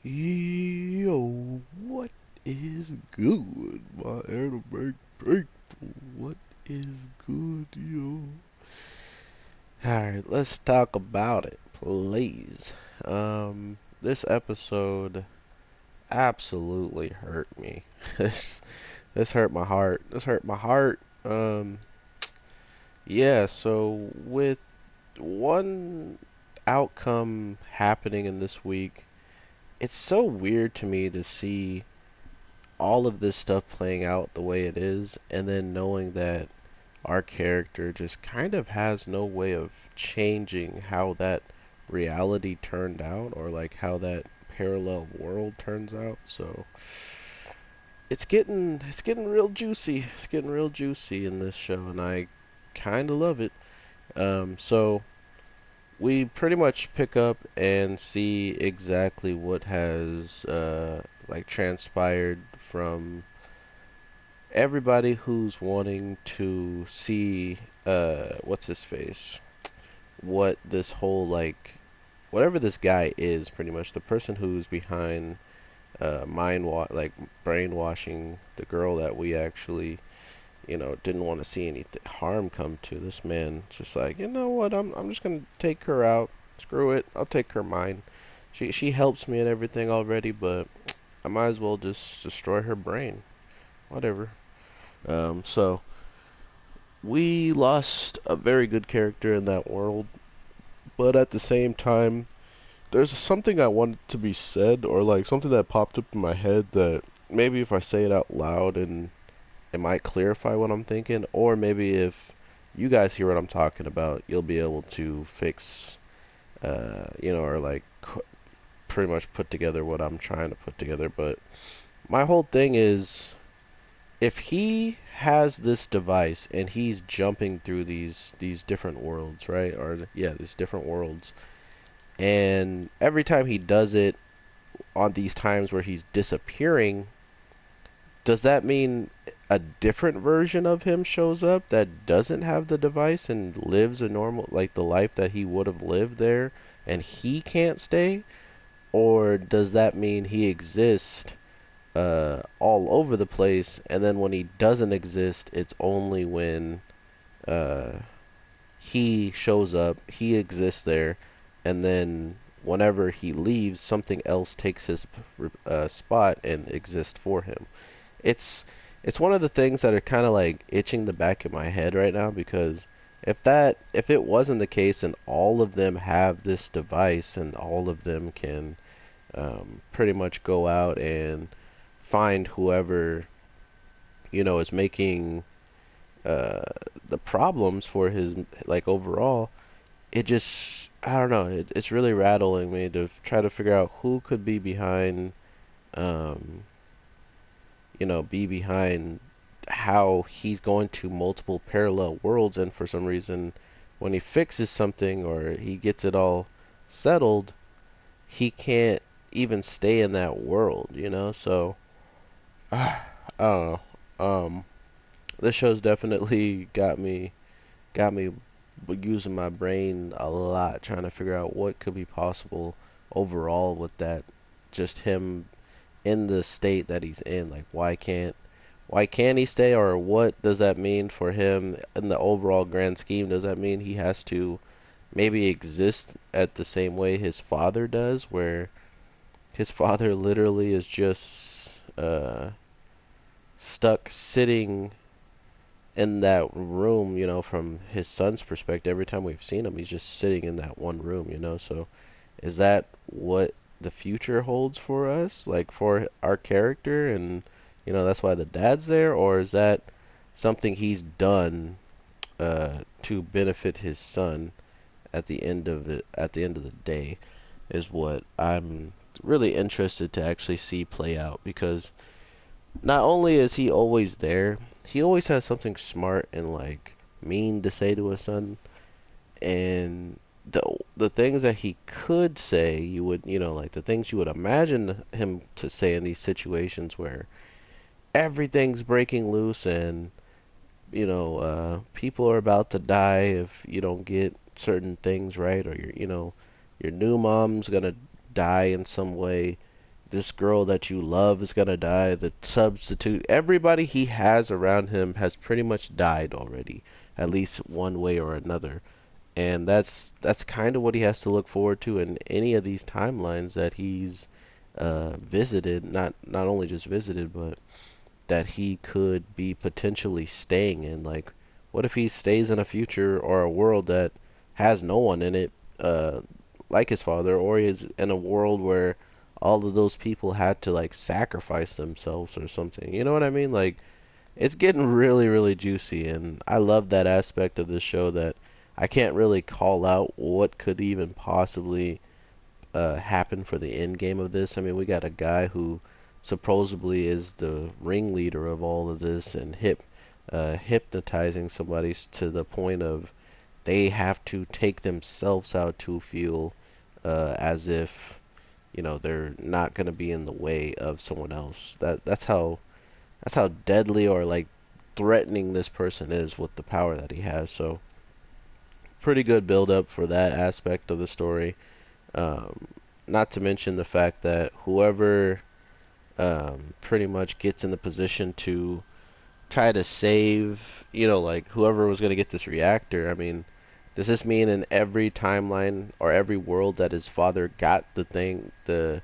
Yo, what is good, my anime people? What is good, yo? Alright, let's talk about it, please. This episode absolutely hurt me. This hurt my heart. This hurt my heart. Yeah, so with one outcome happening in this week, it's so weird to me to see all of this stuff playing out the way it is, and then knowing that our character just kind of has no way of changing how that reality turned out, or like how that parallel world turns out. So it's getting real juicy. It's getting real juicy in this show, and I kind of love it. So we pretty much pick up and see exactly what has like transpired from everybody who's wanting to see what's his face, what this whole like whatever this guy is, pretty much the person who's behind like brainwashing the girl that we actually didn't want to see any harm come to. This man just like, you know what, I'm just gonna take her out, screw it, I'll take her mine. She helps me and everything already, but I might as well just destroy her brain, whatever. So we lost a very good character in that world, but at the same time, there's something I wanted to be said, or like something that popped up in my head that maybe if I say it out loud and it might clarify what I'm thinking, or maybe if you guys hear what I'm talking about, you'll be able to fix, or like pretty much put together what I'm trying to put together. But my whole thing is, if he has this device and he's jumping through these different worlds, right? Or yeah, these different worlds. And every time he does it on these times where he's disappearing, does that mean a different version of him shows up that doesn't have the device and lives a normal, like the life that he would have lived there, and he can't stay? Or does that mean he exists all over the place, and then when he doesn't exist, it's only when uh, he shows up, he exists there, and then whenever he leaves, something else takes his spot and exists for him. It's it's one of the things that are kind of like itching the back of my head right now, because if it wasn't the case and all of them have this device and all of them can pretty much go out and find whoever is making uh, the problems for his like overall, it just, I don't know, it's really rattling me to try to figure out who could be behind um, be behind how he's going to multiple parallel worlds, and for some reason when he fixes something or he gets it all settled, he can't even stay in that world. So I don't know. This show's definitely got me using my brain a lot, trying to figure out what could be possible overall with that. Just him in the state that he's in. Like, why can't he stay, or what does that mean for him in the overall grand scheme? Does that mean he has to maybe exist at the same way his father does, where his father literally is just stuck sitting in that room, from his son's perspective? Every time we've seen him, he's just sitting in that one room. So is that what the future holds for us, like for our character, and that's why the dad's there? Or is that something he's done to benefit his son at the end of the day, is what I'm really interested to actually see play out, because not only is he always there, he always has something smart and like mean to say to his son. And the things that he could say, you would, like the things you would imagine him to say in these situations where everything's breaking loose, and people are about to die if you don't get certain things right, or your new mom's gonna die in some way. this girl that you love is gonna die. The substitute, everybody he has around him has pretty much died already, at least one way or another. And that's kind of what he has to look forward to in any of these timelines that he's visited. Not only just visited, but that he could be potentially staying in. Like, what if he stays in a future or a world that has no one in it, uh, like his father, or he is in a world where all of those people had to like sacrifice themselves or something. You know what I mean? Like, it's getting really, really juicy, and I love that aspect of this show that I can't really call out what could even possibly happen for the end game of this. I mean, we got a guy who supposedly is the ringleader of all of this and hypnotizing somebody to the point of they have to take themselves out to feel as if they're not going to be in the way of someone else. That's how deadly or like threatening this person is with the power that he has. So pretty good build up for that aspect of the story. Um, Not to mention the fact that whoever pretty much gets in the position to try to save, like whoever was going to get this reactor. I mean, does this mean in every timeline or every world that his father got that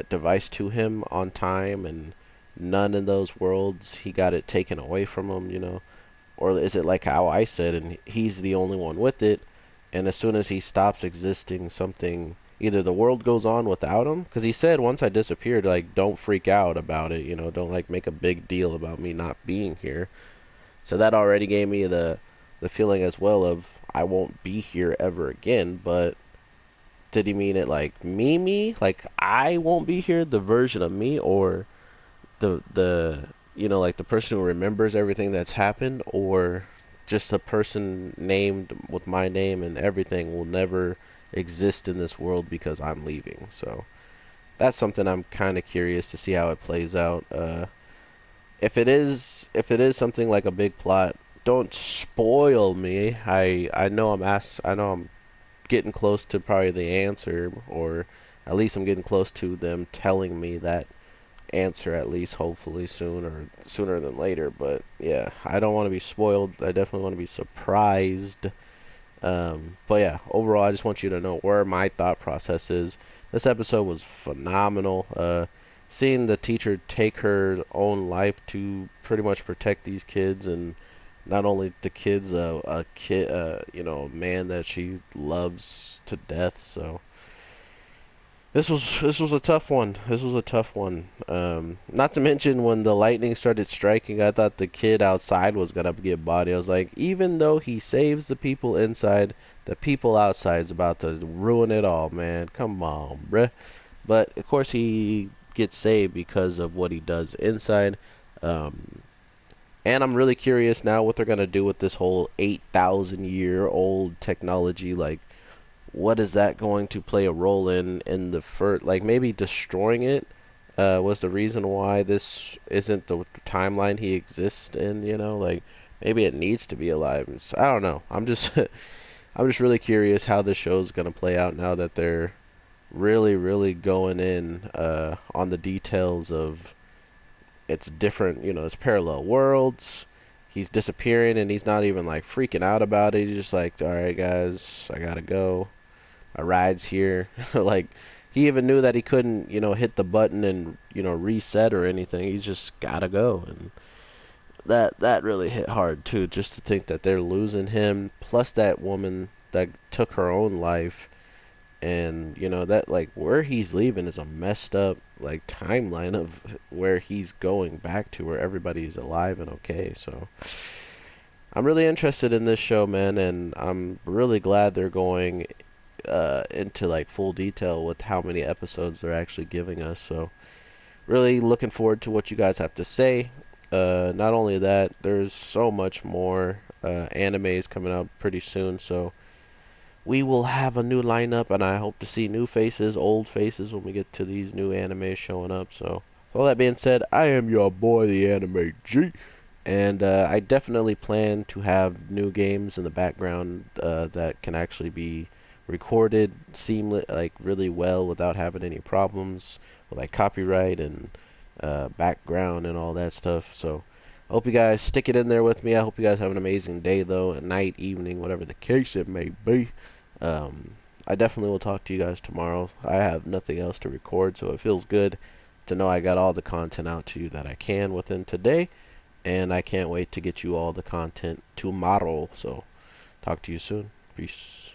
device to him on time, and none in those worlds he got it taken away from him? Or is it like how I said, and he's the only one with it, and as soon as he stops existing, something either the world goes on without him, because he said once I disappeared, like, don't freak out about it, don't like make a big deal about me not being here. So that already gave me the feeling as well of I won't be here ever again. But did he mean it like me, like I won't be here, the version of me, or the like the person who remembers everything that's happened, or just a person named with my name and everything will never exist in this world because I'm leaving. So that's something I'm kind of curious to see how it plays out. If it is something like a big plot, don't spoil me. I know I'm getting close to probably the answer, or at least I'm getting close to them telling me that answer, at least hopefully soon, or sooner than later. But yeah, I don't want to be spoiled. I definitely want to be surprised. But yeah, overall, I just want you to know where my thought process is. This episode was phenomenal. Seeing the teacher take her own life to pretty much protect these kids, and not only the kids, a kid, a man that she loves to death. So this was a tough one. This was a tough one. Not to mention when the lightning started striking, I thought the kid outside was gonna get bodied. I was like, even though he saves the people inside, the people outside's about to ruin it all, man. Come on, bruh. But of course he gets saved because of what he does inside. Um, and I'm really curious now what they're gonna do with this whole 8,000-year-old technology. Like, what is that going to play a role in the first, like maybe destroying it was the reason why this isn't the timeline he exists in, like maybe it needs to be alive. I don't know. I'm just I'm just really curious how this show's gonna play out now that they're really, really going in on the details of it's different, it's parallel worlds. He's disappearing and he's not even like freaking out about it. He's just like, all right, guys, I gotta go. A ride's here. Like, he even knew that he couldn't, hit the button and, reset or anything. He's just gotta go. And that really hit hard too, just to think that they're losing him, plus that woman that took her own life. And that, like, where he's leaving is a messed up like timeline of where he's going back to, where everybody's alive and okay. So I'm really interested in this show, man, and I'm really glad they're going into like full detail with how many episodes they're actually giving us. So really looking forward to what you guys have to say. Not only that, there's so much more animes coming out pretty soon, so we will have a new lineup, and I hope to see new faces, old faces, when we get to these new animes showing up. So with all that being said, I am your boy, the Anime G. And I definitely plan to have new games in the background that can actually be recorded seamless, like really well without having any problems with like copyright and background and all that stuff. So I hope you guys stick it in there with me. I hope you guys have an amazing day though, a night, evening, whatever the case it may be. Um, I definitely will talk to you guys tomorrow. I have nothing else to record, so it feels good to know I got all the content out to you that I can within today, and I can't wait to get you all the content tomorrow. So talk to you soon. Peace.